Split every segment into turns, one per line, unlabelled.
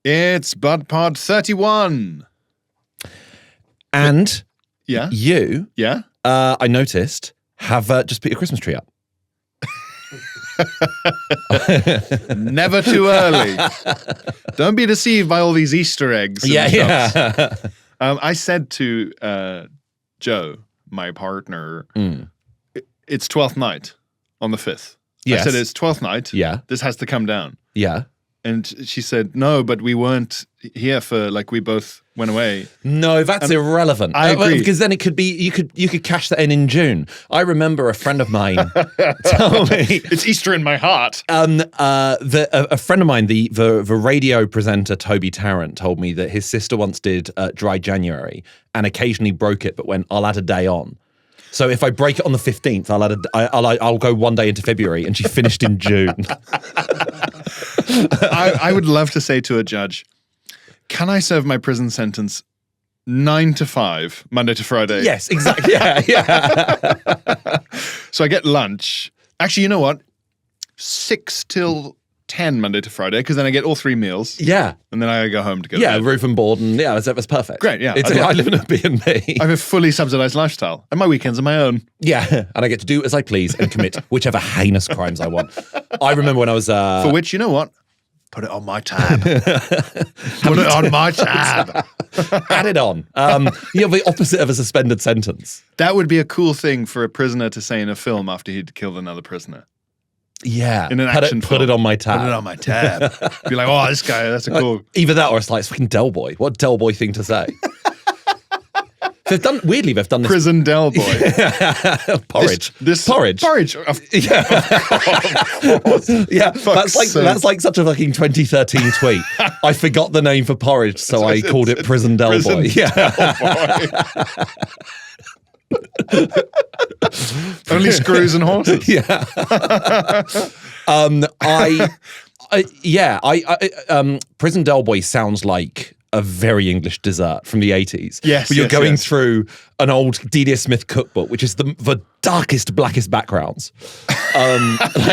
It's BudPod 31.
And
Yeah?
you,
Yeah?
I noticed, have just put your Christmas tree up.
Never too early. Don't be deceived by all these Easter eggs.
Yeah.
I said to Joe, my partner, it's 12th night on the 5th.
Yes.
I said, it's 12th night.
Yeah.
This has to come down.
Yeah.
And she said, no, but we weren't here for, we both went away.
No, that's irrelevant.
I agree.
Because then it could be, you could cash that in June. I remember a friend of mine told me.
It's Easter in my heart.
A friend of mine, the radio presenter Toby Tarrant, told me that his sister once did Dry January and occasionally broke it, but went, I'll add a day on. So if I break it on the 15th, I'll go one day into February, and she finished in June.
I would love to say to a judge, can I serve my prison sentence 9 to 5, Monday to Friday?
Yes, exactly. Yeah.
So I get lunch. Actually, you know what? 6 till 10 Monday to Friday, because then I get all 3 meals.
Yeah.
And then I go home to go to
Yeah,
bed.
roof and board, and that's perfect.
Great, yeah.
I live in a B&B.
I have a fully subsidized lifestyle, and my weekends are my own.
Yeah, and I get to do as I please and commit whichever heinous crimes I want. I remember when I was...
For which, you know what? Put it on my tab. Put it on my tab.
Add it on. The opposite of a suspended sentence.
That would be a cool thing for a prisoner to say in a film after he'd killed another prisoner.
Yeah.
In an action film.
Put it on my tab.
Put it on my tab. Be like, oh, this guy, that's a cool...
Either that or it's like, it's fucking Dellboy. What Dellboy thing to say? They've done this.
Prison Dellboy.
Porridge.
Porridge.
Yeah. That's like such a fucking 2013 tweet. I forgot the name for porridge, so I called it Prison Dellboy.
Dellboy. Only screws and horses.
Yeah. Prison Dellboy sounds like a very English dessert from the 80s.
Yes.
But you're going through an old D.D. Smith cookbook, which is the darkest, blackest backgrounds.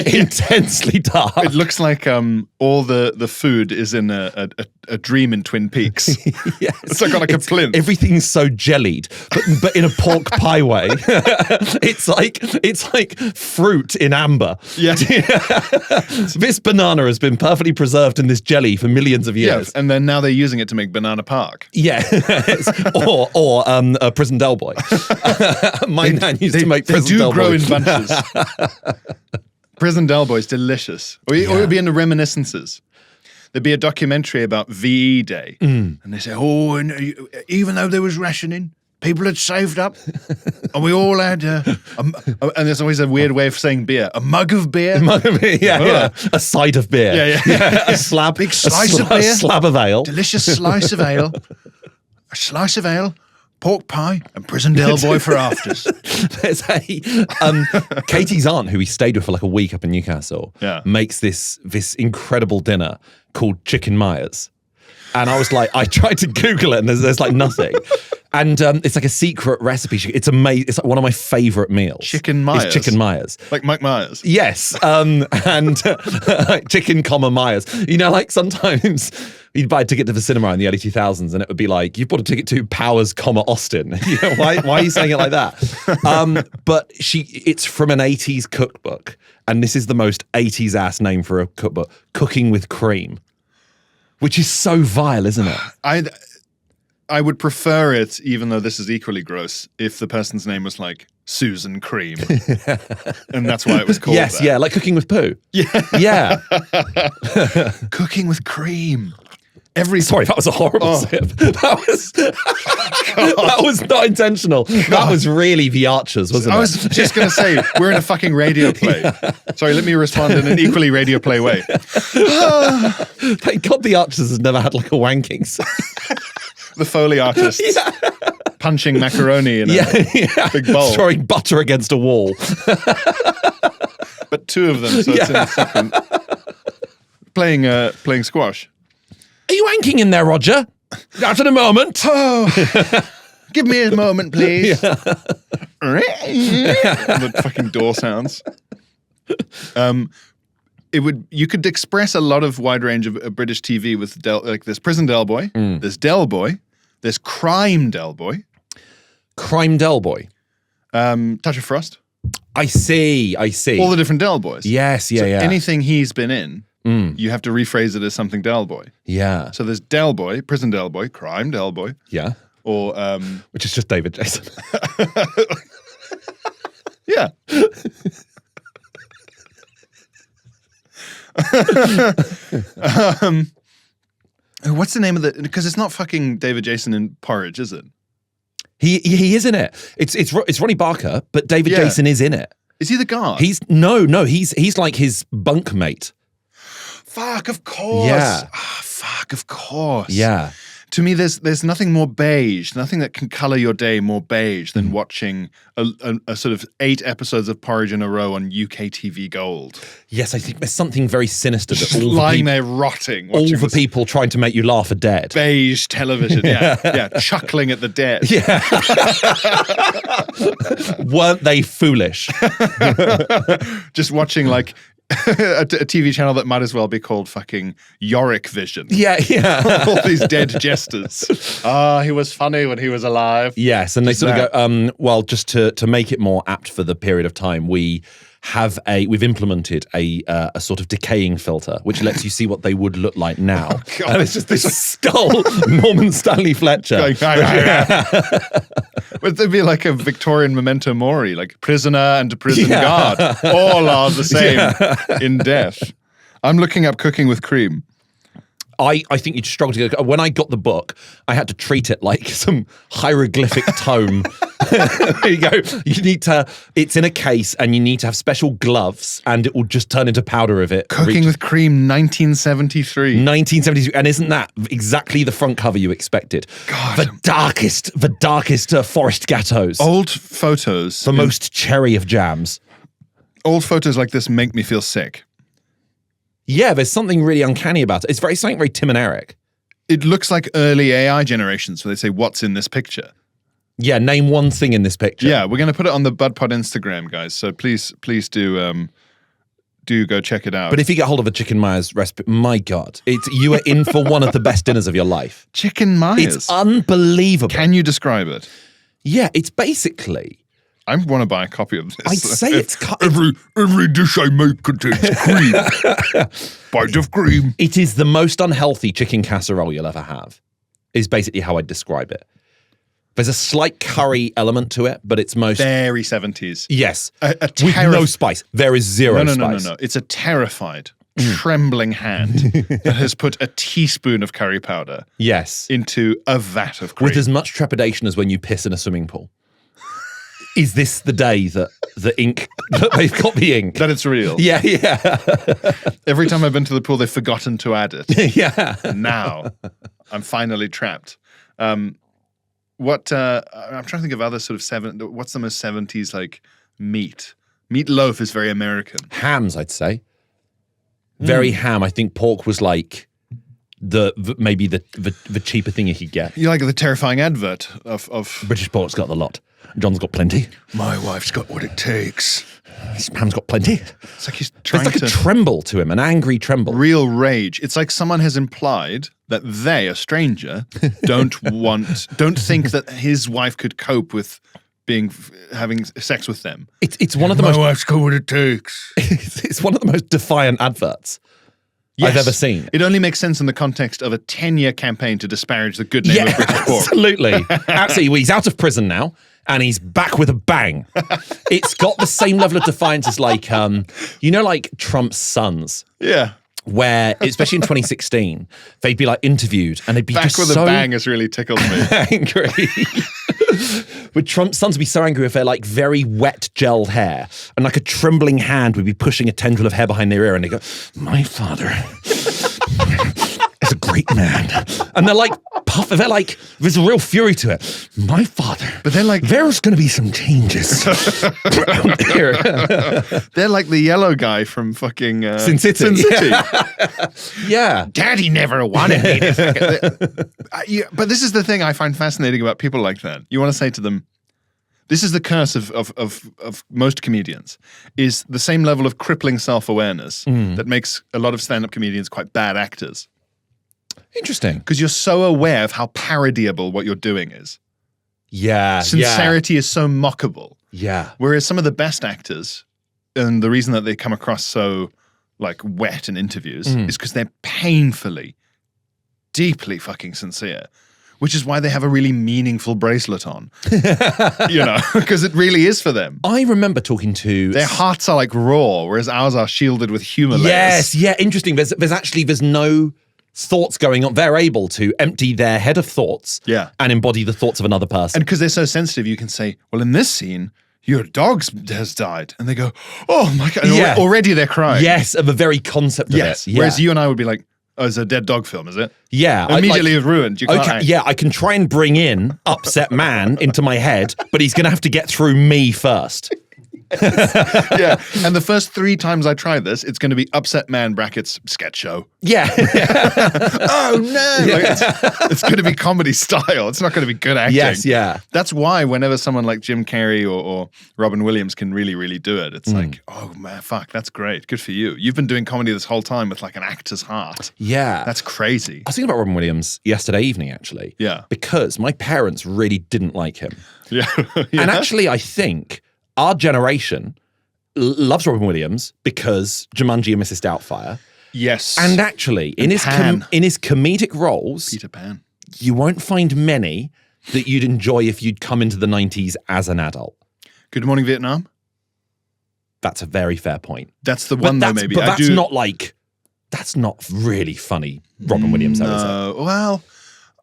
Intensely dark.
It looks like all the food is in a dream in Twin Peaks.
Yes.
It's like on a plinth. Everything's
so jellied, but in a pork pie way. It's like fruit in amber.
Yeah.
This banana has been perfectly preserved in this jelly for millions of years.
Yeah, and then now they're using it to make Banana Park.
Yeah. or a Prison Dellboy. My nan used to make Prison Dellboy.
They do grow in bunches. Prison Dellboy is delicious. Or it would be in the reminiscences. There'd be a documentary about VE Day. And they say, and even though there was rationing, people had saved up. And we all had, and there's always a weird way of saying beer. A mug of beer.
Yeah. A side of beer.
Yeah.
A slab.
Big slice of beer.
A slab of ale.
Delicious slice of ale. A slice of ale. Pork pie and Prison Dellboy for afters.
There's Katie's aunt, who we stayed with for like a week up in Newcastle, makes this incredible dinner called Chicken Myers. And I was like, I tried to Google it and there's like nothing. And it's like a secret recipe. It's amazing. It's like one of my favorite meals.
Chicken Myers.
It's Chicken Myers.
Like Mike Myers.
Yes. And chicken, Myers. You know, like sometimes you'd buy a ticket to the cinema in the early 2000s and it would be like, you bought a ticket to Powers, Austin. You know, why are you saying it like that? But it's from an 80s cookbook. And this is the most 80s ass name for a cookbook. Cooking with Cream. Which is so vile, isn't it?
I would prefer it, even though this is equally gross, if the person's name was like Susan Cream. And that's why it was called
that. Yeah, like Cooking with Poo.
Yeah. Cooking with Cream.
Sorry, that was a horrible sip. That was not intentional. God. That was really The Archers, wasn't it?
I was just going to say, we're in a fucking radio play. Sorry, let me respond in an equally radio play way.
Thank God The Archers has never had like a wanking scene.
The Foley artists punching macaroni in a big bowl.
Throwing butter against a wall.
But 2 of them, so it's in the second. Playing squash.
Are you wanking in there, Roger? Not in a moment.
Oh, give me a moment, please. The fucking door sounds. you could express a lot of wide range of British TV with like there's Prison Dellboy, there's Dellboy, there's Crime Dellboy.
Crime Dellboy.
Touch of Frost.
I see.
All the different Dellboys.
Yes, yeah.
Anything he's been in, you have to rephrase it as something Dellboy.
Yeah.
So there's Dellboy, Prison Dellboy, Crime Dellboy.
Yeah.
Or
which is just David Jason.
Yeah. What's the name of because it's not fucking David Jason in Porridge, is it?
He is in it. It's Ronnie Barker, but David Jason is in it.
Is he the guard?
He's like his bunkmate.
Fuck, of course.
Yeah.
Fuck, of course.
Yeah.
To me, there's nothing more beige, nothing that can color your day more beige than watching a sort of 8 episodes of Porridge in a row on UK TV Gold.
Yes, I think there's something very sinister that all
lying there rotting.
All the people trying to make you laugh are dead.
Beige television, yeah, chuckling at the dead.
Yeah. Weren't they foolish?
Just watching like a TV channel that might as well be called fucking Yorick Vision.
Yeah.
All these dead jesters. He was funny when he was alive.
Yes, and they sort of go, well, just to make it more apt for the period of time, we've implemented a sort of decaying filter, which lets you see what they would look like now.
Oh, God.
And it's just this skull, Norman Stanley Fletcher.
Would there be like a Victorian memento mori, like prisoner and prison guard? All are the same in death. I'm looking up Cooking with Cream.
I think you'd struggle to go. When I got the book, I had to treat it like some hieroglyphic tome. There you go. It's in a case and you need to have special gloves and it will just turn into powder of it.
Cooking with Cream, 1973.
1973. And isn't that exactly the front cover you expected?
God.
The darkest forest ghettos.
Old photos.
The most cherry of jams.
Old photos like this make me feel sick.
Yeah, there's something really uncanny about it. It's something very Tim and Eric.
It looks like early AI generations where they say, what's in this picture?
Yeah, name one thing in this picture.
Yeah, we're going to put it on the BudPod Instagram, guys. So please do go check it out.
But if you get hold of a Chicken Myers recipe, my God, you are in for one of the best dinners of your life.
Chicken Myers?
It's unbelievable.
Can you describe it?
Yeah, it's basically...
I want to buy a copy of this.
I'd say it's
every dish I make contains cream. Bite of cream.
It is the most unhealthy chicken casserole you'll ever have, is basically how I'd describe it. There's a slight curry element to it, but it's most...
Very 70s.
Yes. With no spice. There is zero spice.
No. It's a terrified, trembling hand that has put a teaspoon of curry powder into a vat of cream.
With as much trepidation as when you piss in a swimming pool. Is this the day that the ink, that they've got the ink?
That it's real.
Yeah.
Every time I've been to the pool, they've forgotten to add it.
Yeah.
Now, I'm finally trapped. I'm trying to think of other sort of what's the most 70s like meat? Meatloaf is very American.
Hams, I'd say. Very ham. I think pork was like maybe the cheaper thing you could get.
You like the terrifying advert of
British pork's got the lot. John's got plenty.
My wife's got what it takes.
Ham's got plenty.
It's like he's trying
There's like a tremble to him, an angry tremble.
Real rage. It's like someone has implied that they, a stranger, don't think that his wife could cope with having sex with them.
It's one of the most...
My wife's got what it takes.
It's one of the most defiant adverts I've ever seen.
It only makes sense in the context of a 10-year campaign to disparage the good name of British pork.
Absolutely. Absolutely. Well, he's out of prison now, and he's back with a bang. It's got the same level of defiance as like Trump's sons.
Yeah.
Where, especially in 2016, they'd be like interviewed, and they'd be
back
just
with
so
a bang has really tickled me.
Angry. With Trump's sons would be so angry with their like very wet gelled hair, and like a trembling hand would be pushing a tendril of hair behind their ear, and they go, "My father is a great man," and they're like they're like, there's a real fury to it. My father, but they're like, there's going to be some changes.
They're like the yellow guy from fucking
Sin City. Yeah.
Daddy never wanted me to. But this is the thing I find fascinating about people like that. You want to say to them, This is the curse of most comedians, is the same level of crippling self-awareness that makes a lot of stand-up comedians quite bad actors.
Interesting.
Because you're so aware of how parodiable what you're doing is.
Yeah.
Sincerity is so mockable.
Yeah.
Whereas some of the best actors, and the reason that they come across so like wet in interviews is because they're painfully, deeply fucking sincere. Which is why they have a really meaningful bracelet on. You know, because it really is for them.
I remember talking to...
Their hearts are like raw, whereas ours are shielded with humor layers.
Yes, yeah, interesting. There's no thoughts going on. They're able to empty their head of thoughts and embody the thoughts of another person.
And because they're so sensitive, you can say, well, in this scene, your dog has died. And they go, oh my God. And already they're crying.
Yes, of the very concept of it. Yeah.
Whereas you and I would be like, oh, it's a dead dog film, is it?
Yeah.
Immediately it's ruined. You can't act.
Yeah, I can try and bring in upset man into my head, but he's going to have to get through me first.
Yeah. And the first 3 times I try this, it's going to be upset man brackets sketch show.
Yeah.
Oh, no. Like, it's going to be comedy style. It's not going to be good acting.
Yes, yeah.
That's why whenever someone like Jim Carrey or Robin Williams can really, really do it, it's like, oh, man, fuck, that's great. Good for you. You've been doing comedy this whole time with like an actor's heart.
Yeah.
That's crazy.
I was thinking about Robin Williams yesterday evening, actually.
Yeah.
Because my parents really didn't like him.
Yeah.
And actually, I think our generation loves Robin Williams because Jumanji and Mrs. Doubtfire.
Yes.
And actually, in his comedic roles,
Peter Pan,
you won't find many that you'd enjoy if you'd come into the 90s as an adult.
Good Morning Vietnam.
That's a very fair point.
That's the one, though, maybe.
But that's not really funny Robin Williams, though, is it?
Well,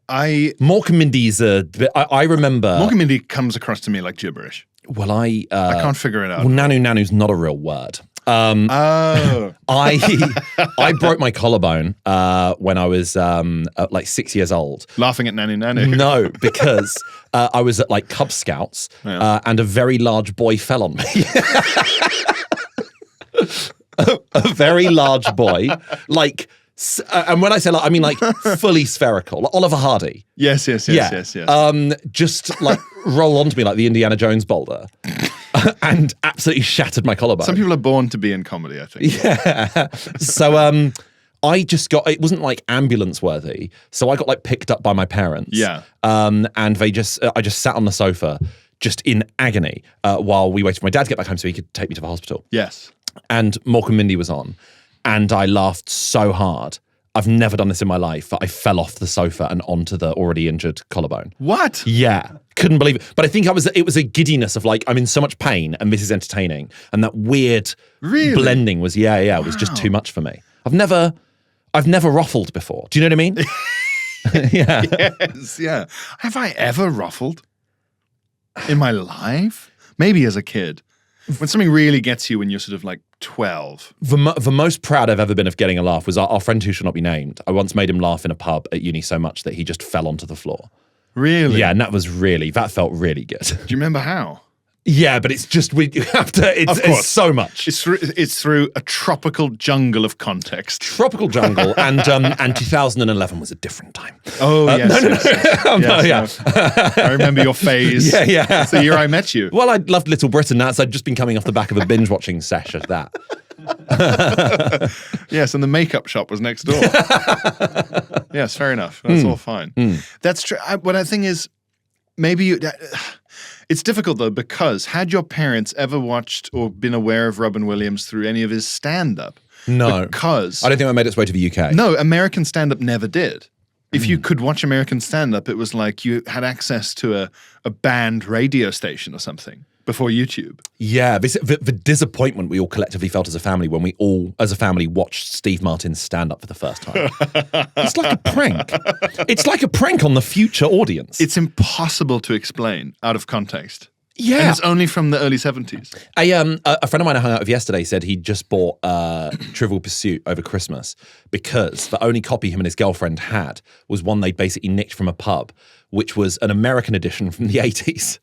Mork and Mindy's I remember...
Mork and Mindy comes across to me like gibberish.
Well, I
can't figure it out.
Well, Nanu's not a real word.
Oh.
I broke my collarbone when I was like 6 years old.
Laughing at Nanu.
No, because I was at like Cub Scouts and a very large boy fell on me. A very large boy, like... and when I say like, I mean like fully spherical, like Oliver Hardy.
Yes.
Just like roll onto me like the Indiana Jones boulder and absolutely shattered my collarbone.
Some people are born to be in comedy, I think.
Yeah. So I just got, it wasn't like ambulance worthy. So I got like picked up by my parents.
Yeah.
And I just sat on the sofa just in agony while we waited for my dad to get back home so he could take me to the hospital.
Yes.
And Mork and Mindy was on. And I laughed so hard. I've never done this in my life. I fell off the sofa and onto the already injured collarbone.
What?
Yeah. Couldn't believe it. But I think it was a giddiness of like, I'm in so much pain and this is entertaining. And that weird blending was, it was just too much for me. I've never ruffled before. Do you know what I mean? Yeah.
Yes, yeah. Have I ever ruffled in my life? Maybe as a kid. When something really gets you when you're sort of like 12.
The most proud I've ever been of getting a laugh was our friend who shall not be named. I once made him laugh in a pub at uni so much that he just fell onto the floor.
Really?
Yeah, and that felt really good.
Do you remember how?
Yeah, but it's just, it's so much.
It's through a tropical jungle of context.
Tropical jungle, and 2011 was a different time.
Oh, yes.
Yes.
I remember your phase.
Yeah.
It's the year I met you.
Well, I loved Little Britain. I'd just been coming off the back of a binge-watching sesh of that.
Yes, and the makeup shop was next door. Yes, fair enough. That's all fine. That's true. What I think is, maybe it's difficult though, because had your parents ever watched or been aware of Robin Williams through any of his stand-up?
No.
Because
I don't think I made its way to the UK.
No, American stand-up never did. If you could watch American stand-up, it was like you had access to a banned radio station or something before YouTube.
Yeah, the disappointment we all collectively felt as a family when we all, as a family, watched Steve Martin's stand-up for the first time. It's like a prank. It's like a prank on the future audience.
It's impossible to explain out of context.
Yeah.
And it's only from the early 70s.
A friend of mine I hung out with yesterday said he just bought Trivial Pursuit over Christmas because the only copy him and his girlfriend had was one they basically nicked from a pub which was an American edition from the 80s.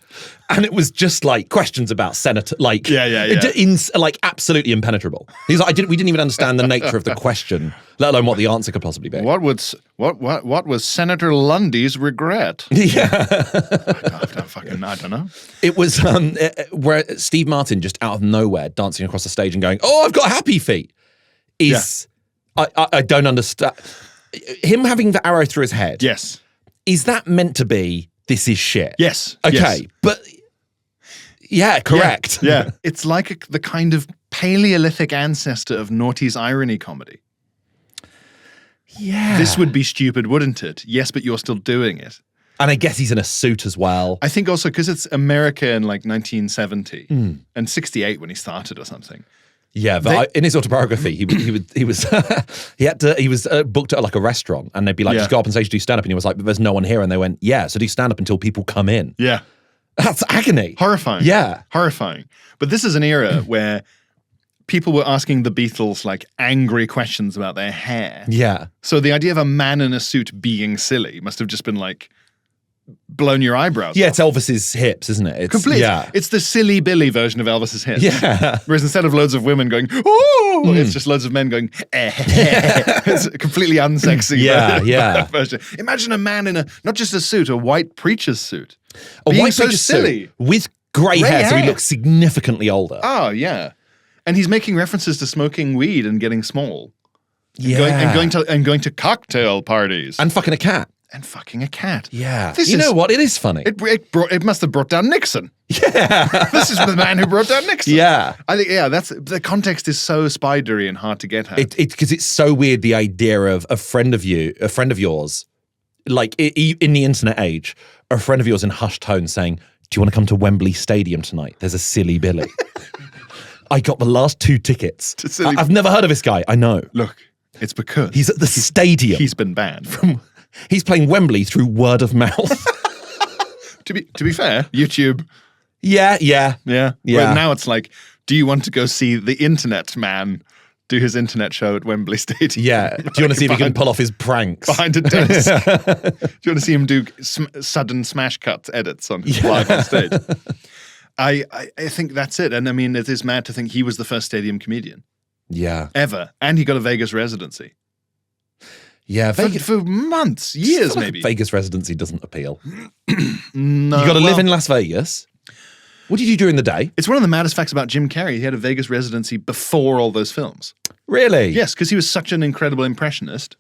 And it was just like questions about senator, like, like absolutely impenetrable. He's like, we didn't even understand the nature of the question, let alone what the answer could possibly be.
What was Senator Lundy's regret?
Yeah.
I don't know.
It was where Steve Martin, just out of nowhere, dancing across the stage and going, "Oh, I've got happy feet," is, I don't understand. Him having the arrow through his head.
Yes.
Is that meant to be, this is shit?
Yes.
Okay.
Yes.
But yeah, correct.
Yeah. It's like the kind of Paleolithic ancestor of Naughty's irony comedy.
Yeah.
This would be stupid, wouldn't it? Yes, but you're still doing it.
And I guess he's in a suit as well.
I think also because it's America in like 1970 and 68 when he started or something.
Yeah, but in his autobiography, he was booked at like a restaurant, and they'd be like, just go up on stage, do stand up, and he was like, but there's no one here, and they went, yeah, so do stand up until people come in.
Yeah,
that's agony,
horrifying.
Yeah,
horrifying. But this is an era where people were asking the Beatles like angry questions about their hair.
Yeah,
so the idea of a man in a suit being silly must have just been like blown your eyebrows
Yeah,
off.
it's Elvis's hips, isn't it? It's,
complete.
Yeah.
It's the silly Billy version of Elvis's hips.
Yeah.
Whereas instead of loads of women going, oh, it's just loads of men going, It's a completely unsexy version. Imagine a man in not just a suit, a white preacher's suit.
A
being
white
so
preacher's
silly.
suit with grey hair, so he looks significantly older.
Oh, yeah. And he's making references to smoking weed and getting small.
Yeah.
And going to cocktail parties.
And fucking a cat.
And fucking a cat.
Yeah. You know what? It is funny.
It must have brought down Nixon.
Yeah.
This is the man who brought down Nixon.
Yeah.
I think, that's the context is so spidery and hard to get at.
Because it's so weird, the idea of a friend of yours, like in the internet age, a friend of yours in hushed tones saying, do you want to come to Wembley Stadium tonight? There's a silly Billy. I got the last 2 tickets. I've never heard of this guy. I know.
Look, it's because
he's at the stadium.
He's been banned.
He's playing Wembley through word of mouth.
To be fair, YouTube.
Yeah.
Well, now it's like, do you want to go see the internet man do his internet show at Wembley Stadium?
Yeah. Do you want to see if he can pull off his pranks?
Behind a desk. Do you want to see him do sudden smash cut edits live on stage? I think that's it. And I mean, it is mad to think he was the first stadium comedian.
Yeah.
Ever. And he got a Vegas residency.
Yeah,
for months, years maybe.
Vegas residency doesn't appeal.
No,
you got to live in Las Vegas. What did you do during the day?
It's one of the maddest facts about Jim Carrey. He had a Vegas residency before all those films.
Really?
Yes, because he was such an incredible impressionist.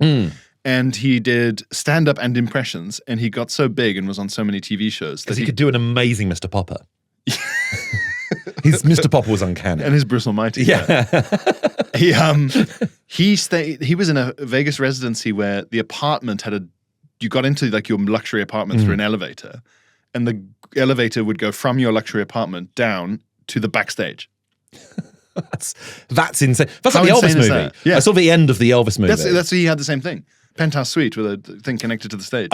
And he did stand-up and impressions, and he got so big and was on so many TV shows.
Because he could do an amazing Mr. Popper. His Mr. Popper was uncanny.
And his Bruce Almighty.
Yeah.
He was in a Vegas residency where the apartment you got into like your luxury apartment through an elevator, and the elevator would go from your luxury apartment down to the backstage. That's insane. That's
like the Elvis movie.
Yeah.
I saw the end of the Elvis movie.
He had the same thing. Penthouse suite with a thing connected to the stage.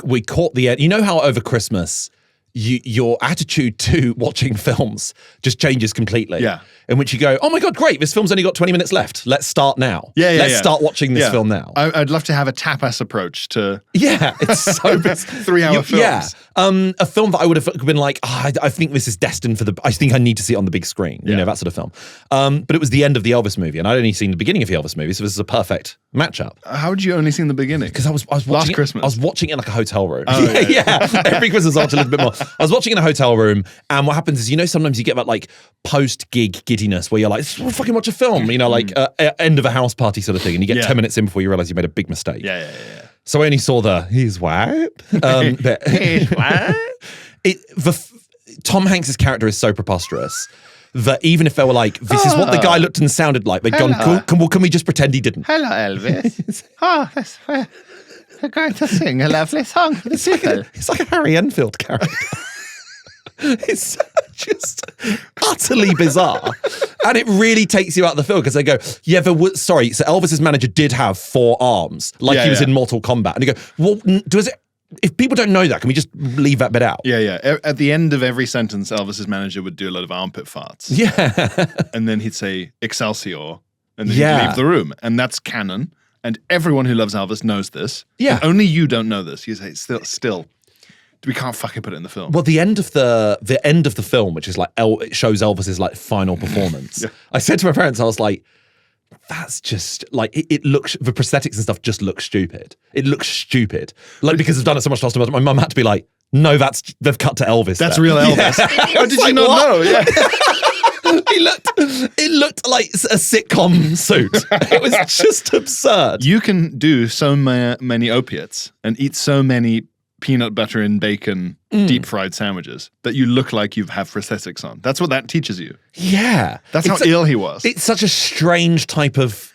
We caught the end. You know how over Christmas your attitude to watching films just changes completely.
Yeah.
In which you go, oh my God, great, this film's only got 20 minutes left. Let's start now. Let's start watching this film now.
I'd love to have a tapas approach to...
Yeah, it's so...
3-hour films.
Yeah. A film that I would have been like, I think this is destined for I think I need to see it on the big screen. You know, that sort of film. But it was the end of the Elvis movie, and I'd only seen the beginning of the Elvis movie, so this is a perfect matchup.
How had you only seen the beginning?
Because I was watching
Last Christmas.
I was watching it in like a hotel room.
Oh,
yeah. Every Christmas I watch a little bit more. I was watching in a hotel room, and what happens is, sometimes you get that like post-gig giddiness where you're like, fucking watch a film, like end of a house party sort of thing, and you get 10 minutes in before you realize you made a big mistake.
Yeah.
So I only saw he's white.
He's white.
Tom Hanks's character is so preposterous that even if they were like, this is what the guy looked and sounded like, they'd gone, can we just pretend he didn't?
Hello, Elvis. We're going to sing a lovely song for the people.
It's like a Harry Enfield character. It's just utterly bizarre. And it really takes you out of the film because they go, so Elvis's manager did have 4 arms, like he was in Mortal Kombat. And you go, well, if people don't know that, can we just leave that bit out?
Yeah. At the end of every sentence, Elvis's manager would do a lot of armpit farts.
Yeah. And
then he'd say, Excelsior, and then he'd leave the room. And that's canon. And everyone who loves Elvis knows this.
Yeah.
And only you don't know this. You say, still. We can't fucking put it in the film.
Well, the end of the film, which is like it shows Elvis's like final performance. I said to my parents, I was like, that's just like it looks, the prosthetics and stuff just look stupid. It looks stupid, like because they've done it so much last time. My mum had to be like, no, they've cut to Elvis.
That's real Elvis.
Yeah.
Oh, did you not know? Yeah.
It looked like a sitcom suit. It was just absurd.
You can do so many opiates and eat so many peanut butter and bacon deep fried sandwiches that you look like you have prosthetics on. That's what that teaches you.
Yeah.
That's how ill he was.
It's such a strange type of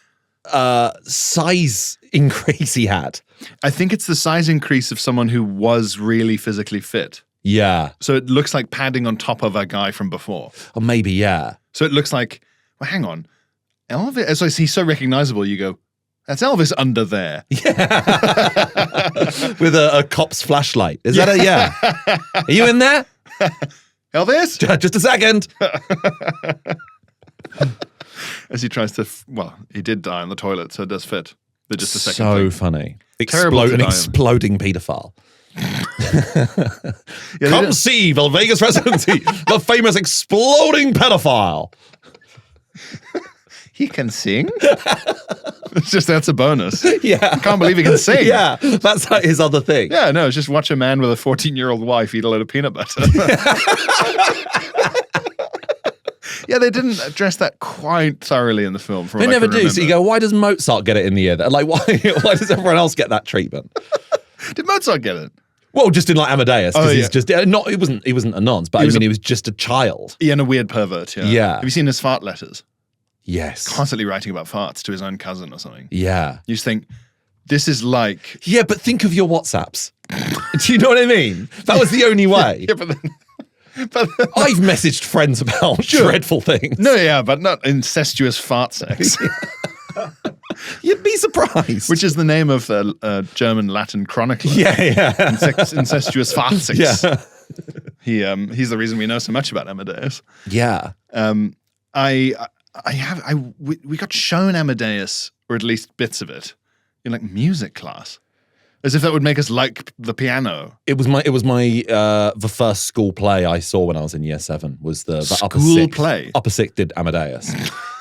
size increase he had.
I think it's the size increase of someone who was really physically fit.
Yeah.
So it looks like padding on top of a guy from before.
Or maybe, yeah.
So it looks like, well, hang on. Elvis, so he's so recognizable, you go, that's Elvis under there.
Yeah. With a cop's flashlight. Is that yeah? Are you in there?
Elvis?
Just a second.
As he tries to, he did die in the toilet, so it does fit. They're just a second
So
thing.
funny.
Terrible
Exploding paedophile.
Yeah,
see the Vegas residency, the famous exploding pedophile.
He can sing? That's a bonus.
Yeah.
I can't believe he can sing.
Yeah, that's like his other thing.
Yeah, no, it's just watch a man with a 14-year-old wife eat a load of peanut butter. Yeah, they didn't address that quite thoroughly in the film.
They never do. So you go, why does Mozart get it in the ear? Like, why does everyone else get that treatment?
Did Mozart get it?
Well, just in like Amadeus, because he's just not. He wasn't a nonce, but he was just a child.
Yeah, and a weird pervert. Yeah. Have you seen his fart letters?
Yes.
Constantly writing about farts to his own cousin or something.
Yeah.
You just think, this is like...
Yeah, but think of your WhatsApps. Do you know what I mean? That was the only way.
Yeah, but then...
I've messaged friends about dreadful things.
No, yeah, but not incestuous fart sex.
You'd be surprised.
Which is the name of a German Latin chronicler.
Yeah.
Incestuous fart sex.
Yeah.
He's the reason we know so much about Amadeus.
Yeah.
We got shown Amadeus, or at least bits of it, in like music class. As if that would make us like the piano.
It was my the first school play I saw when I was in year 7 was the
school play.
Upper Sixth did Amadeus,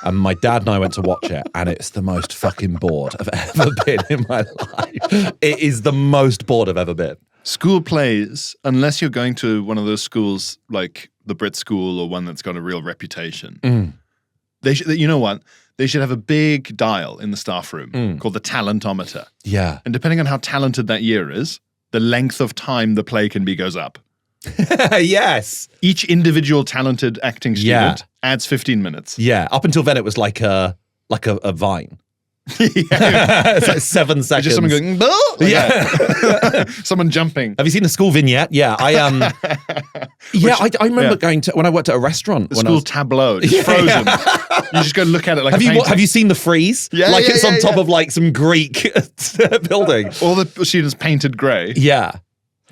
and my dad and I went to watch it, and it's the most fucking bored I've ever been in my life. It is the most bored I've ever been.
School plays, unless you're going to one of those schools like the Brit School or one that's got a real reputation, they should. You know what? They should have a big dial in the staff room called the talentometer.
Yeah.
And depending on how talented that year is, the length of time the play can be goes up.
Yes.
Each individual talented acting student adds 15 minutes.
Yeah. Up until then, it was like a vine. It's like 7 seconds.
Just someone going, "Boo!"
Yeah.
Someone jumping.
Have you seen the school vignette? Yeah. I remember going to, when I worked at a restaurant.
The school tableau, just frozen. You just go look at it like
have you seen the frieze?
Yeah,
like it's on top of like some Greek building.
All the students painted grey.
Yeah.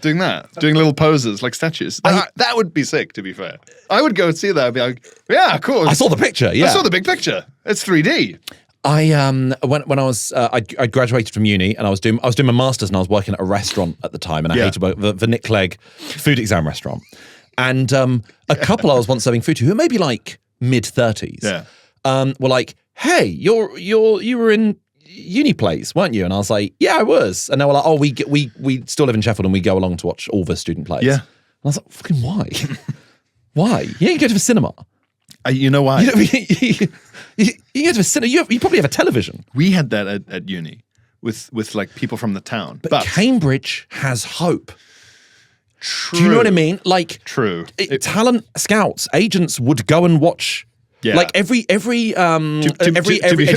Doing that. Doing little poses like statues. That would be sick, to be fair. I would go and see that and be like, yeah, cool.
I saw the picture, yeah.
I saw the big picture. It's 3D.
When I was I graduated from uni and I was doing my masters and I was working at a restaurant at the time and I hated the Nick Clegg food exam restaurant. And a couple I was once serving food to who were maybe like mid-30s were like, hey, you were in uni plays, weren't you? And I was like, yeah, I was. And they were like, oh, we still live in Sheffield and we go along to watch all the student plays.
Yeah.
And I was like, fucking why? Why? You ain't go to the cinema.
You know why?
You go to the cinema. You probably have a television.
We had that at uni with like people from the town.
But Cambridge has hope.
True.
Do you know what I mean? Like,
true.
Talent scouts, agents would go and watch.
Yeah.
Like every Eddie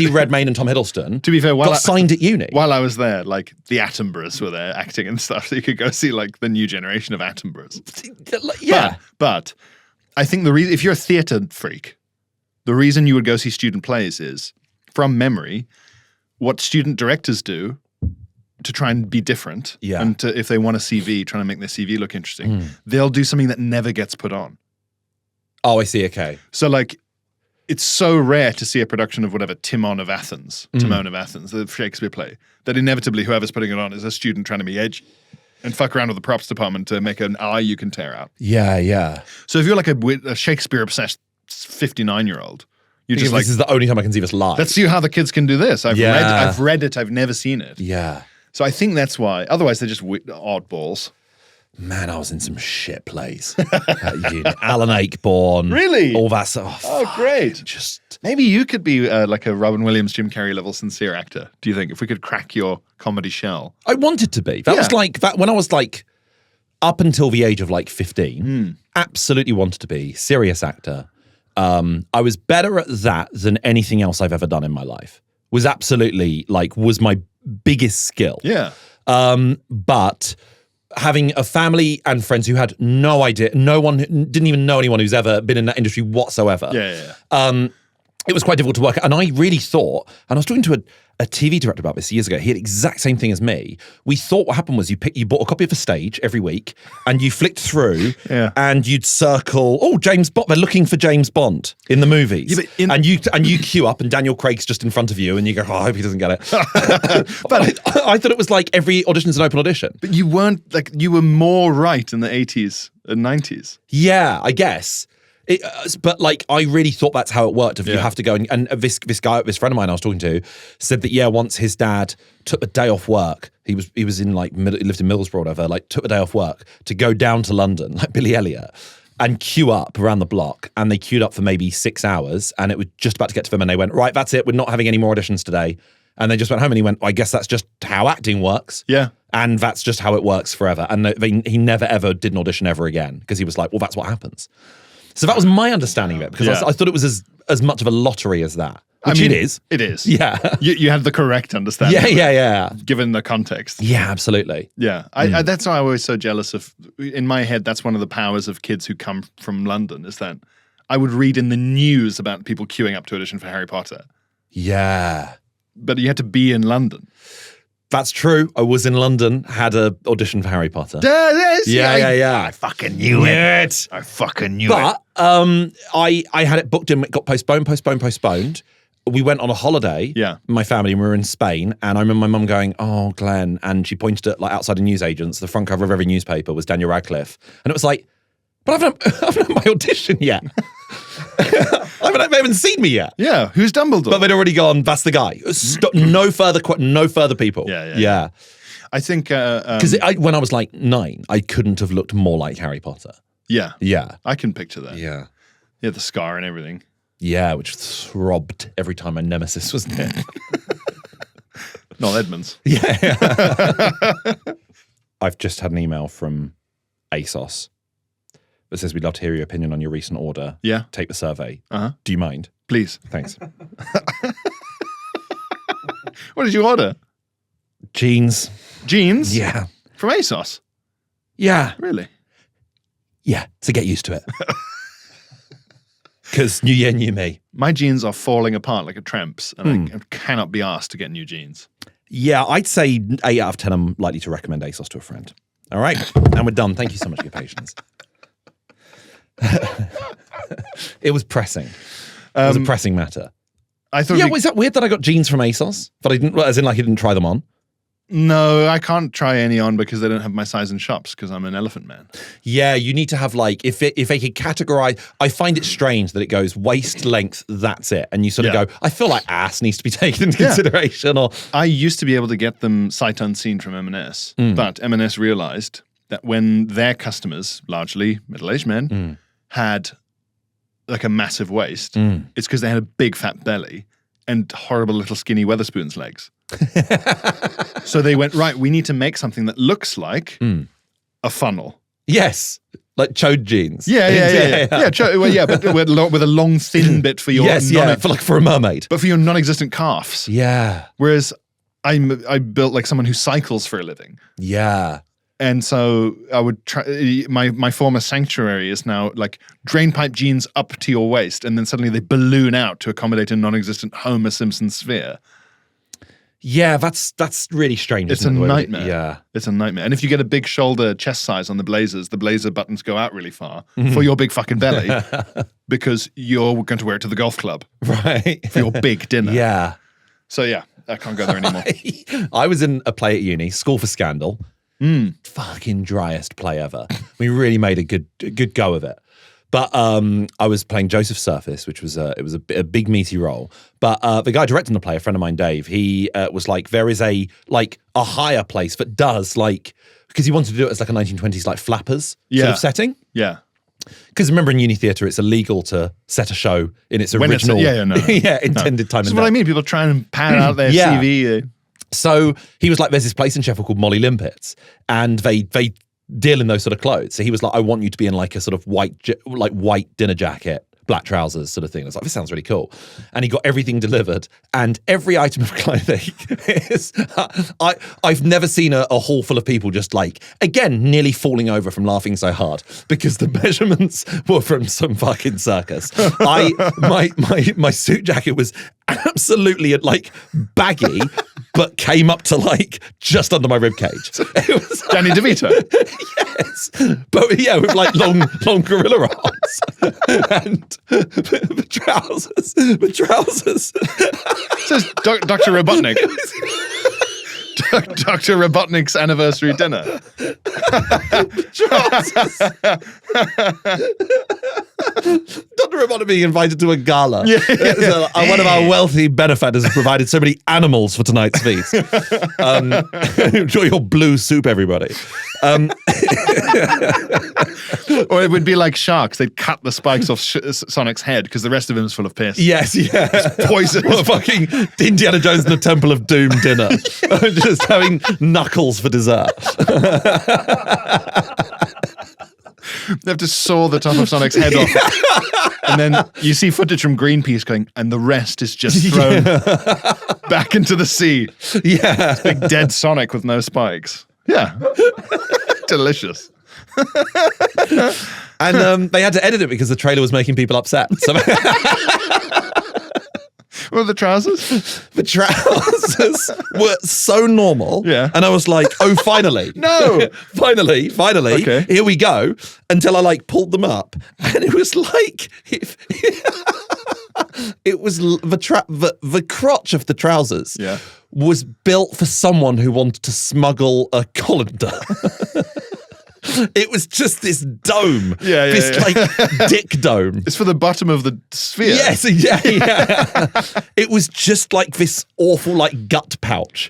Redmayne and Tom Hiddleston.
To be fair,
got signed at uni.
While I was there, like the Attenboroughs were there acting and stuff, so you could go see like the new generation of Attenboroughs.
Yeah,
but I think the reason, if you're a theatre freak, the reason you would go see student plays is, from memory, what student directors do to try and be different, and if they want a CV, trying to make their CV look interesting, they'll do something that never gets put on.
Oh, I see. Okay.
So like, it's so rare to see a production of whatever Timon of Athens, the Shakespeare play, that inevitably whoever's putting it on is a student trying to be edgy. And fuck around with the props department to make an eye you can tear out.
Yeah.
So if you're like a Shakespeare-obsessed 59-year-old, you just like,
this is the only time I can see this live.
let's see how the kids can do this. I've read it. I've never seen it.
Yeah.
So I think that's why. Otherwise, they're just oddballs.
Man, I was in some shit plays. Alan Ayckbourn.
Really?
All that stuff.
Oh, great.
Just
Maybe you could be like a Robin Williams, Jim Carrey level sincere actor. Do you think? If we could crack your comedy shell.
I wanted to be. That was like that when I was like up until the age of like 15. Absolutely wanted to be serious actor. I was better at that than anything else I've ever done in my life. Was absolutely was my biggest skill.
Yeah.
But having a family and friends who had no idea, no one didn't even know anyone who's ever been in that industry whatsoever.
Yeah.
It was quite difficult to work. And I really thought, and I was talking to a TV director about this years ago. He had the exact same thing as me. We thought what happened was you bought a copy of a stage every week and you flicked through and you'd circle, James Bond, they're looking for James Bond in the movies. Yeah, and you queue up and Daniel Craig's just in front of you and you go, I hope he doesn't get it. But I thought it was like every audition's an open audition.
But you weren't, you were more right in the 80s and 90s.
Yeah, I guess. But I really thought that's how it worked. If you have to go and this friend of mine I was talking to said that once his dad took a day off work. He was in he lived in Middlesbrough or whatever. Took a day off work to go down to London like Billy Elliot and queue up around the block. And they queued up for maybe 6 hours, and it was just about to get to them. And they went, right, that's it. We're not having any more auditions today. And they just went home. And he went, I guess that's just how acting works. Yeah. And that's just how it works forever. And he never ever did an audition ever again because he was like, well, that's what happens. So that was my understanding of it, because I thought it was as much of a lottery as that. Which it is.
It is.
Yeah.
You had the correct understanding.
Yeah.
Given the context.
Yeah, absolutely.
Yeah. I that's why I was so jealous of, in my head, that's one of the powers of kids who come from London, is that I would read in the news about people queuing up to audition for Harry Potter.
Yeah.
But you had to be in London.
That's true. I was in London, had a audition for Harry Potter.
Yeah. I fucking knew it. I fucking knew it.
But I had it booked and it got postponed. We went on a holiday, my family, and we were in Spain. And I remember my mum going, oh, Glenn. And she pointed at outside the newsagents. The front cover of every newspaper was Daniel Radcliffe. And it was like, but I've not had my audition yet. They haven't seen me yet.
Yeah, who's Dumbledore?
But they'd already gone, that's the guy. No further people.
Yeah. I think...
Because when I was 9, I couldn't have looked more like Harry Potter.
Yeah. I can picture that.
Yeah.
Yeah, the scar and everything.
Yeah, which throbbed every time my nemesis was near.
Not Edmonds.
Yeah. I've just had an email from ASOS that says, we'd love to hear your opinion on your recent order.
Yeah.
Take the survey.
Uh-huh.
Do you mind?
Please.
Thanks.
What did you order?
Jeans.
Jeans?
Yeah.
From ASOS?
Yeah.
Really?
Yeah, to get used to it. Because new year, new me.
My jeans are falling apart like a tramp's, and I cannot be asked to get new jeans.
Yeah, I'd say 8 out of 10 I'm likely to recommend ASOS to a friend. All right, and we're done. Thank you so much for your patience. It was pressing. It was a pressing matter.
I thought.
Was that weird that I got jeans from ASOS, but I didn't? As in, I didn't try them on.
No, I can't try any on because they don't have my size in shops because I'm an elephant man.
Yeah, you need to have if they could categorize. I find it strange that it goes waist length, that's it, and you sort of go, I feel like ass needs to be taken into consideration. Or
I used to be able to get them sight unseen from M&S, but M&S realized that when their customers, largely middle-aged men, had a massive waist, it's because they had a big fat belly and horrible little skinny Weatherspoon's legs. So they went, right, we need to make something that looks like a funnel.
Yes. Like chode jeans.
Yeah. But with a long, thin bit for your...
for a mermaid.
But for your non-existent calves.
Yeah.
Whereas I built like someone who cycles for a living.
Yeah.
And so I would try, my former sanctuary is now drain pipe jeans up to your waist, and then suddenly they balloon out to accommodate a non-existent Homer Simpson sphere.
Yeah, that's really strange.
It's a nightmare.
Yeah.
It's a nightmare. And if you get a big shoulder chest size on the blazers, the blazer buttons go out really far for your big fucking belly because you're going to wear it to the golf club.
Right.
For your big dinner.
Yeah.
So yeah, I can't go there anymore.
I was in a play at uni, School for Scandal. Fucking driest play ever. We really made a good go of it. But I was playing Joseph Surface, which was it was a big meaty role. But the guy directing the play, a friend of mine, Dave, he was like, there is a higher place that does because he wanted to do it as like a 1920s like flappers sort of setting.
Yeah.
Because remember in uni theatre, it's illegal to set a show in its original intended time.
That's what I mean. People try and pad out their CV.
So he was like, there's this place in Sheffield called Molly Limpets, and they deal in those sort of clothes. So he was like, I want you to be in like a sort of white dinner jacket, black trousers sort of thing. I was like, this sounds really cool. And he got everything delivered, and every item of clothing is, I've never seen a hall full of people just like, again, nearly falling over from laughing so hard because the measurements were from some fucking circus. My suit jacket was absolutely like baggy, but came up to like just under my ribcage. It was
Danny DeVito.
Yes, but with like long gorilla arms and the trousers.
Says Dr. Robotnik. Dr. Robotnik's anniversary dinner.
Dr. Robotnik being invited to a gala. So, one of our wealthy benefactors has provided so many animals for tonight's feast. Enjoy your blue soup, everybody.
Or it would be like sharks. They'd cut the spikes off Sonic's head because the rest of him is full of piss.
Yes, yeah.
Poison.
Or fucking Indiana Jones and the Temple of Doom dinner. Just having knuckles for dessert.
They have to saw the top of Sonic's head off. And then you see footage from Greenpeace going, and the rest is just thrown back into the sea.
Yeah.
It's big dead Sonic with no spikes. Yeah. Delicious.
And they had to edit it because the trailer was making people upset. So
What were the trousers?
The trousers were so normal.
Yeah.
And I was like, oh, finally.
No.
Finally.
Okay.
Here we go. Until I like pulled them up. And it was like, it was the crotch of the trousers was built for someone who wanted to smuggle a colander. It was just this dome. Like dick dome.
It's for the bottom of the sphere.
Yes, yeah. It was just like this awful like gut pouch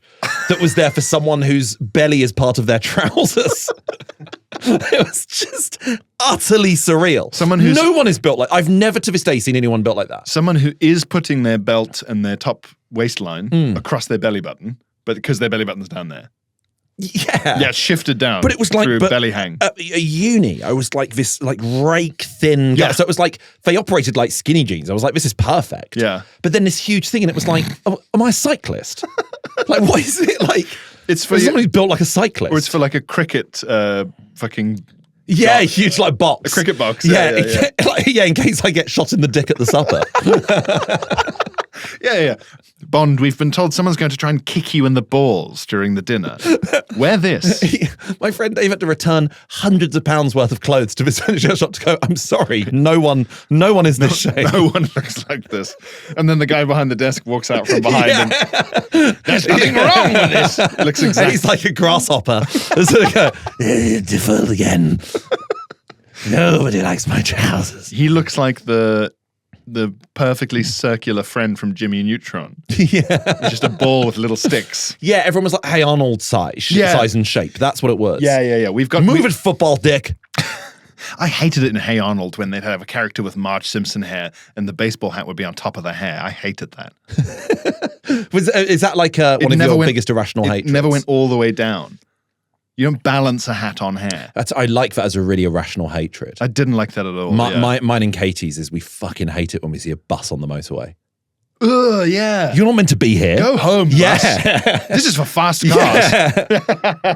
that was there for someone whose belly is part of their trousers. It was just utterly surreal. No one is built like, I've never to this day seen anyone built like that.
Someone who is putting their belt and their top waistline across their belly button, but because their belly button's down there. Yeah, shifted down.
But it was like
through belly hang.
At a uni, I was like this like rake thin guy. So it was like they operated like skinny jeans. I was like, this is perfect.
Yeah.
But then this huge thing, and it was like, oh, am I a cyclist? Like, what is it like?
It's for
someone who's built like a cyclist,
or it's for like a cricket fucking.
Yeah, box. Huge like box.
A cricket box.
Yeah. In case I get shot in the dick at the supper.
Yeah. Bond, we've been told someone's going to try and kick you in the balls during the dinner. Wear this.
My friend Dave had to return hundreds of pounds worth of clothes to this furniture shop to go, I'm sorry, no one is this shape.
No one looks like this. And then the guy behind the desk walks out from behind and there's nothing wrong with this. Looks exactly.
And he's like a grasshopper. So they go, deferred again. Nobody likes my trousers.
He looks like the perfectly circular friend from Jimmy Neutron. Yeah. Just a ball with little sticks.
Yeah, everyone was like, hey, Arnold size and shape. That's what it was.
Yeah. We've got
Move it, football dick.
I hated it in Hey Arnold when they'd have a character with Marge Simpson hair and the baseball hat would be on top of their hair. I hated that.
Is that like one of your biggest irrational hatreds?
It never went all the way down. You don't balance a hat on hair.
I like that as a really irrational hatred.
I didn't like that at all.
Mine and Katie's is we fucking hate it when we see a bus on the motorway.
Ugh, yeah.
You're not meant to be here.
Go home, bus. This is for fast cars.
Yeah.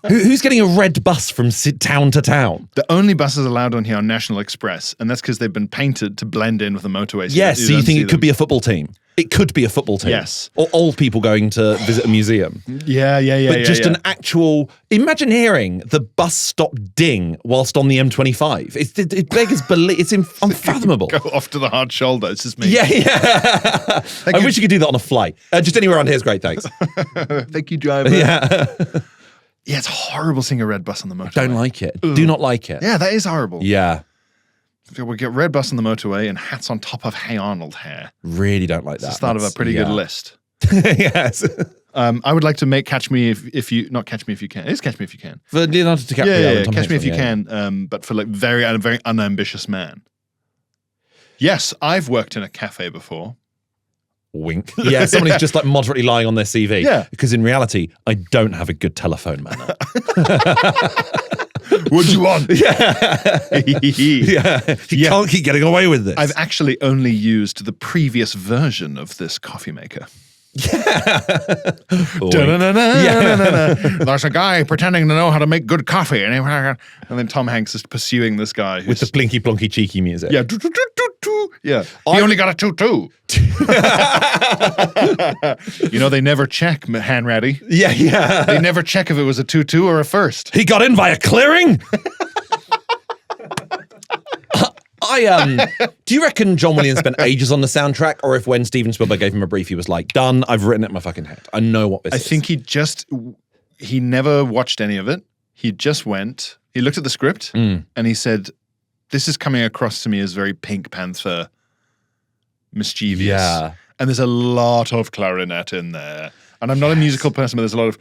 Who's getting a red bus from town to town?
The only buses allowed on here are National Express, and that's because they've been painted to blend in with the motorway.
So you think it could be a football team? It could be a football team.
Yes.
Or old people going to visit a museum.
Yeah.
But just an actual... Imagine hearing the bus stop ding whilst on the M25. It beggars belief. It's unfathomable.
Go off to the hard shoulder. It's just me.
Yeah. I wish you could do that on a flight. Just anywhere around here is great, thanks.
Thank you, driver.
Yeah.
Yeah, it's horrible seeing a red bus on the motorway.
Don't like it. Ugh. Do not like it.
Yeah, that is horrible.
Yeah.
We get red bus on the motorway and hats on top of Hey Arnold hair.
Really don't like that.
It's the start of a pretty good list.
Yes.
I would like to make Catch Me If You... Not Catch Me If You Can. It is Catch Me If You Can.
For Leonardo DiCaprio.
Yeah. Catch Me If You Can, but for like a very unambitious man. Yes, I've worked in a cafe before.
Wink. Yeah, someone who's just like moderately lying on their CV.
Yeah.
Because in reality, I don't have a good telephone manner.
What do you want?
Yeah. You can't keep getting away with this.
I've actually only used the previous version of this coffee maker.
Yeah.
There's a guy pretending to know how to make good coffee. And then Tom Hanks is pursuing this guy.
With the blinky blonky cheeky music.
Yeah. Yeah. He only got a 2-2. You know, they never check, Hanratty.
Yeah.
They never check if it was a 2-2 or a first.
He got in via clearing? Do you reckon John Williams spent ages on the soundtrack, or if when Steven Spielberg gave him a brief, he was like, done, I've written it in my fucking head. I know what this is.
I think he never watched any of it. He just went, he looked at the script and he said, this is coming across to me as very Pink Panther mischievous.
Yeah.
And there's a lot of clarinet in there. And I'm not a musical person, but there's a lot of...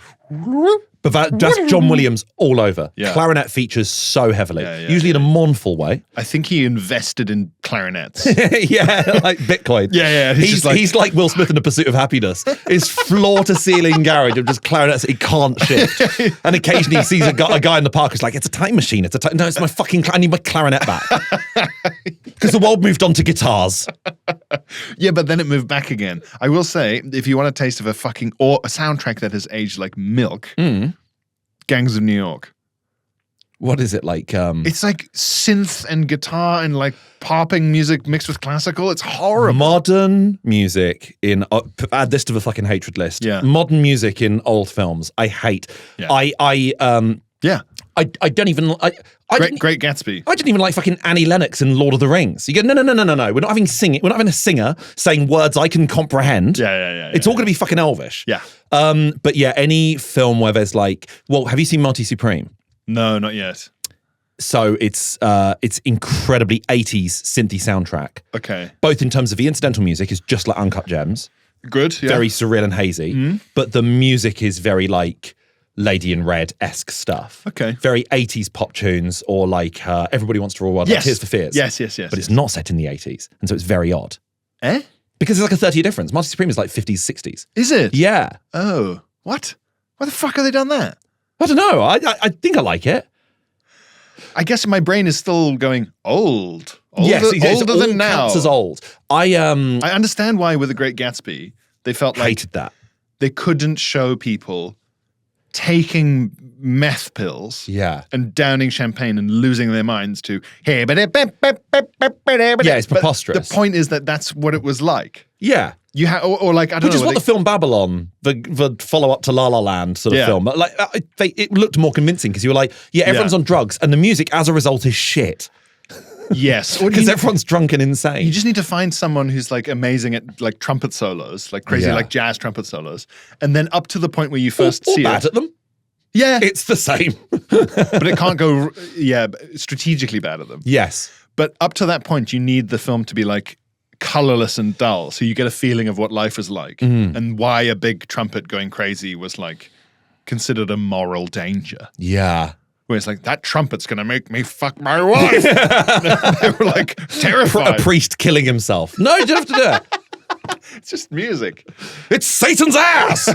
But that's John Williams all over.
Yeah.
Clarinet features so heavily,
Yeah,
usually in a mournful way.
I think he invested in clarinets.
Yeah, like Bitcoin.
Yeah.
He's like Will Smith in The Pursuit of Happiness. His floor-to-ceiling garage of just clarinets that he can't shift. And occasionally he sees a guy in the park who's like, it's a time machine. No, it's my fucking... I need my clarinet back. Because the world moved on to guitars.
Yeah, but then it moved back again. I will say, if you want a taste of a soundtrack that has aged like milk, Gangs of New York.
What is it like?
It's like synth and guitar and like popping music mixed with classical. It's horrible.
Modern music in... add this to the fucking hatred list.
Yeah.
Modern music in old films. I hate.
Yeah.
I don't even...
Great Gatsby.
I didn't even like fucking Annie Lennox in Lord of the Rings. You go, no. We're not having singing. We're not having a singer saying words I can comprehend.
Yeah.
It's all going to be fucking Elvish.
Yeah.
But yeah, any film where there's like... Well, have you seen Marty Supreme?
No, not yet.
So it's incredibly 80s synthy soundtrack.
Okay.
Both in terms of the incidental music is just like Uncut Gems.
Good, yeah.
Very surreal and hazy. But the music is very like Lady in Red-esque stuff.
Okay.
Very 80s pop tunes, or like Everybody Wants to Rule the World.
Yes.
Like Tears for Fears.
Yes.
But it's not set in the 80s. And so it's very odd.
Eh?
Because there's like a 30-year difference. Marty Supreme is like 50s, 60s.
Is it?
Yeah.
Oh. What? Why the fuck have they done that?
I don't know. I think I like it.
I guess my brain is still going old. Older than now.
Counts as old. I
understand why with The Great Gatsby, they felt like
hated that.
They couldn't show people taking meth pills and downing champagne and losing their minds to yeah,
it's preposterous.
The point is that that's what it was like.
Yeah.
You or like I don't know.
Which is what the film Babylon, the follow-up to La La Land sort of film, like it looked more convincing because you were like, everyone's on drugs and the music as a result is shit.
Yes,
because everyone's drunk and insane.
You just need to find someone w's like amazing at like trumpet solos, like crazy like jazz trumpet solos, and then up to the point where you first see
bad at them.
Yeah,
it's the same,
but it can't go. Yeah, strategically bad at them.
Yes,
but up to that point, you need the film to be like colorless and dull, so you get a feeling of what life is like and why a big trumpet going crazy was like considered a moral danger.
Yeah.
Where it's like, that trumpet's going to make me fuck my wife. They were like terrified.
A priest killing himself. No, you don't have to do it.
It's just music.
It's Satan's ass!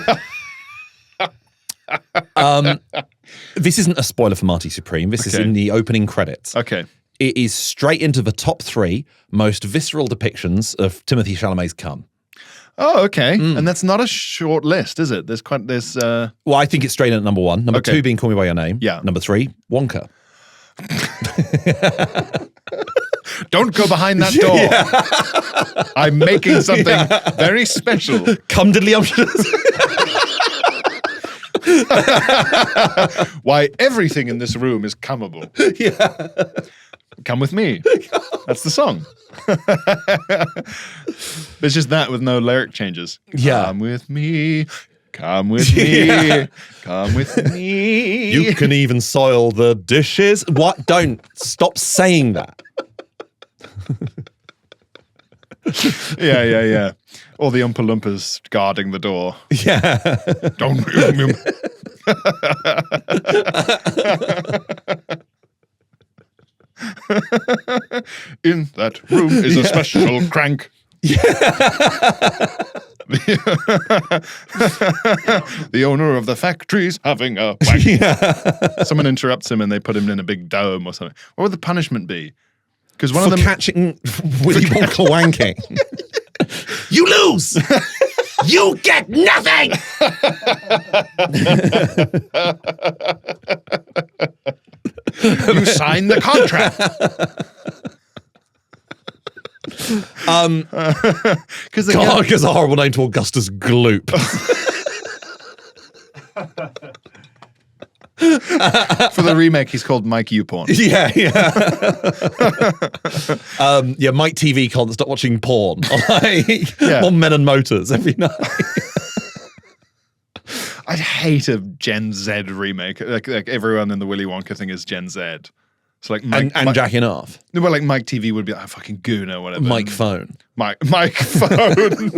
This isn't a spoiler for Marty Supreme. This is in the opening credits.
Okay.
It is straight into the top 3 most visceral depictions of Timothée Chalamet's cum.
Oh, okay. And that's not a short list, is it?
Well, I think it's straight in at number 1. Number 2 being Call Me By Your Name.
Yeah.
Number 3, Wonka.
Don't go behind that door. Yeah. I'm making something very special.
Cum diddly-umptious.
Why everything in this room is cummable.
Yeah.
Come with me. That's the song. It's just that with no lyric changes.
Yeah.
Come with me. Come with me. Come with me.
You can even soil the dishes. What? Don't stop saying that.
Yeah. All the Oompa Loompas guarding the door.
Yeah.
Don't. In that room is a special crank. The owner of the factory's having a wank. Someone interrupts him and they put him in a big dome or something. What would the punishment be? Because one of them
catching Willy Wonka wanking. You lose. You get nothing.
You sign the contract.
God, gives a horrible name to Augustus Gloop.
For the remake, he's called Mike Youporn.
Yeah. Mike TV can't stop watching porn on Men and Motors every night.
I'd hate a Gen Z remake. Like everyone in the Willy Wonka thing is Gen Z. So like Mike,
and jacking off.
Well, like Mike TV would be like, fucking goon or whatever.
Mike Phone.
Mike Phone.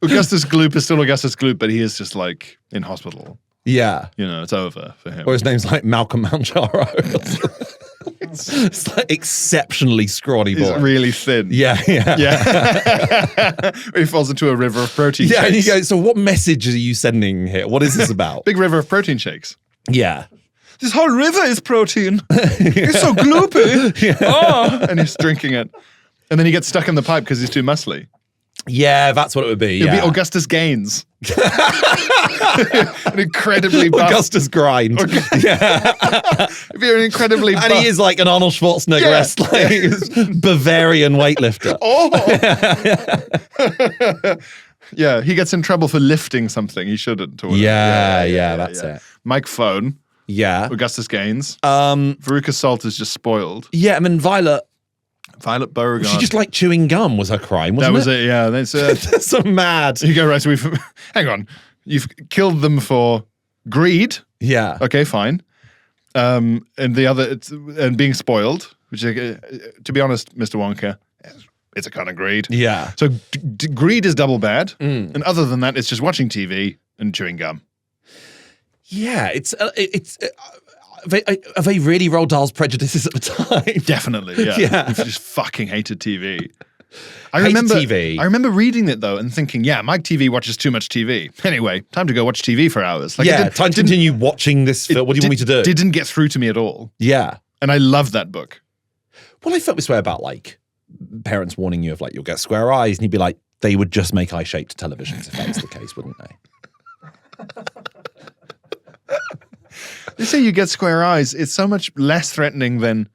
Augustus Gloop is still Augustus Gloop, but he is just like in hospital.
Yeah.
You know, it's over for him.
Or his name's like Malcolm Manjaro. It's like exceptionally scrawny boy.
He's really thin.
Yeah.
He falls into a river of protein shakes.
And you go, so what message are you sending here? What is this about?
Big river of protein shakes.
Yeah.
This whole river is protein. It's so gloopy.
Yeah.
Oh, and he's drinking it. And then he gets stuck in the pipe because he's too muscly.
Yeah, that's what it would be.
It would be Augustus Gaines. An incredibly buff.
Augustus Grind.
Yeah. It'd be an incredibly buff.
And he is like an Arnold Schwarzenegger-esque like, Bavarian weightlifter.
Oh! Yeah, he gets in trouble for lifting something he shouldn't. Or
Yeah, that's it.
Mike Phone.
Yeah.
Augustus Gaines. Veruca Salt is just spoiled.
Yeah, I mean, Violet
Beauregard.
She just like chewing gum was her crime, wasn't it?
That was it, yeah. That's
so mad.
You go, right, so hang on. You've killed them for greed.
Yeah.
Okay, fine. And the other, and being spoiled, which to be honest, Mr. Wonka, it's a kind of greed.
Yeah.
So greed is double bad. And other than that, it's just watching TV and chewing gum.
Yeah, have they really rolled Dahl's prejudices at the time?
Definitely, yeah.
Yeah.
If you just fucking hated TV.
I
remember reading it though and thinking, yeah, Mike TV watches too much TV. Anyway, time to go watch TV for hours. Like,
time to continue watching this film. What do you want me to do?
Didn't get through to me at all.
Yeah.
And I love that book.
Well, I felt this way about like parents warning you of like, you'll get square eyes, and you'd be like, they would just make eye-shaped televisions if that was the case, wouldn't they?
They say you get square eyes. It's so much less threatening than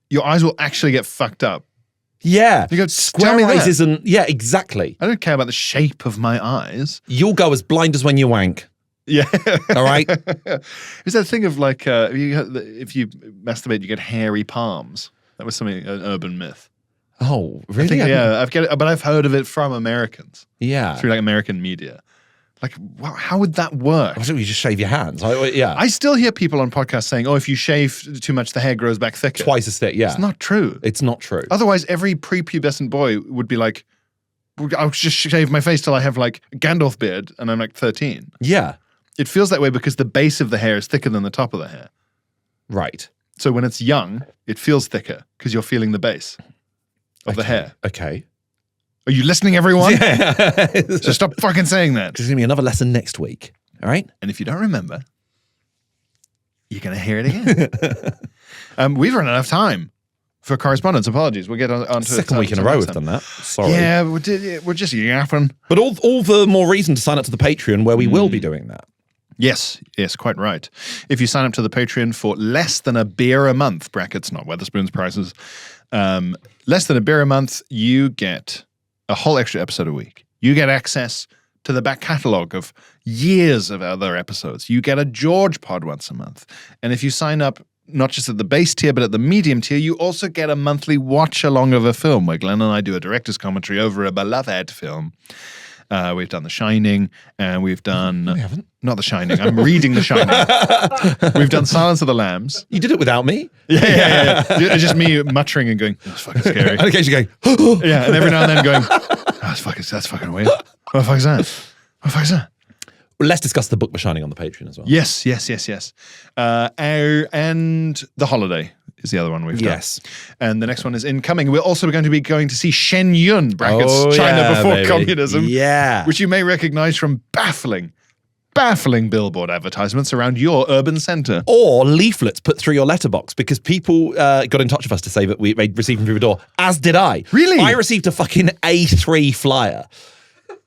your eyes will actually get fucked up.
Yeah.
You go,
square eyes isn't, yeah, exactly.
I don't care about the shape of my eyes.
You'll go as blind as when you wank.
Yeah.
All right?
Is that thing of like, if you masturbate, you get hairy palms? That was something, an urban myth.
Oh, really?
But I've heard of it from Americans.
Yeah.
Through like American media. Like, how would that work?
I think you just shave your hands. Yeah.
I still hear people on podcasts saying, oh, if you shave too much, the hair grows back thicker.
Twice as thick, yeah.
It's not true.
It's not true.
Otherwise, every prepubescent boy would be like, I'll just shave my face till I have like a Gandalf beard and I'm like 13.
Yeah.
It feels that way because the base of the hair is thicker than the top of the hair.
Right.
So when it's young, it feels thicker because you're feeling the base of the hair.
Okay.
Are you listening, everyone?
Yeah.
So stop fucking saying that.
There's going to be another lesson next week. All right?
And if you don't remember, you're going to hear it again. We've run out of time for correspondence. Apologies. We'll get on to
second week in a row we've done that. Sorry.
Yeah, we're just yapping.
But all the more reason to sign up to the Patreon where we will be doing that.
Yes, quite right. If you sign up to the Patreon for less than a beer a month, brackets, not Wetherspoon's prices, less than a beer a month, you get a whole extra episode a week. You get access to the back catalogue of years of other episodes. You get a George pod once a month. And if you sign up not just at the base tier, but at the medium tier, you also get a monthly watch-along of a film where Glenn and I do a director's commentary over a beloved film. We've done The Shining, and we've done...
No, we haven't.
Not The Shining. I'm reading The Shining. We've done Silence of the Lambs.
You did it without me?
Yeah. It's just me muttering and going, that's fucking scary.
And occasionally going,
Yeah, and every now and then going, that's fucking weird. What the fuck is that? What the fuck is that?
Well, let's discuss the book The Shining on the Patreon as well.
Yes. And The Holiday is the other one we've done.
Yes.
And the next one is incoming. We're also going to be going to see Shen Yun, brackets,
Oh,
China
yeah,
before
baby.
communism.
Yeah.
Which you may recognize from baffling billboard advertisements around your urban center.
Or leaflets put through your letterbox, because people got in touch with us to say that they received them through the door, as did I.
Really?
I received a fucking A3 flyer,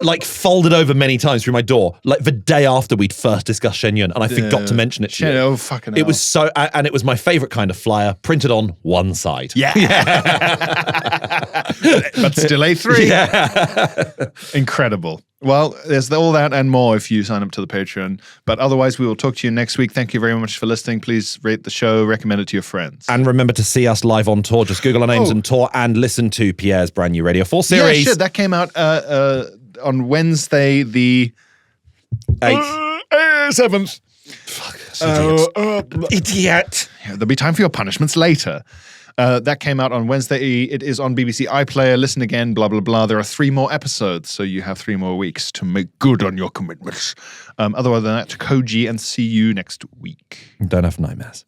like folded over many times through my door, like the day after we'd first discussed Shen Yun, and I forgot to mention it to you.
Oh, fucking hell.
It was so, and it was my favorite kind of flyer, printed on one side.
Yeah. But still A3.
Yeah.
Incredible. Well, there's all that and more if you sign up to the Patreon. But otherwise, we will talk to you next week. Thank you very much for listening. Please rate the show, recommend it to your friends.
And remember to see us live on tour. Just Google our names and tour, and listen to Pierre's brand new Radio 4 series.
Yeah, shit, that came out on Wednesday the 7th.
Fuck, idiot.
Yeah, there'll be time for your punishments later. That came out on Wednesday. It is on BBC iPlayer. Listen again, blah, blah, blah. There are 3 more episodes, so you have 3 more weeks to make good on your commitments. Otherwise than that, Koji, and see you next week.
Don't have nightmares.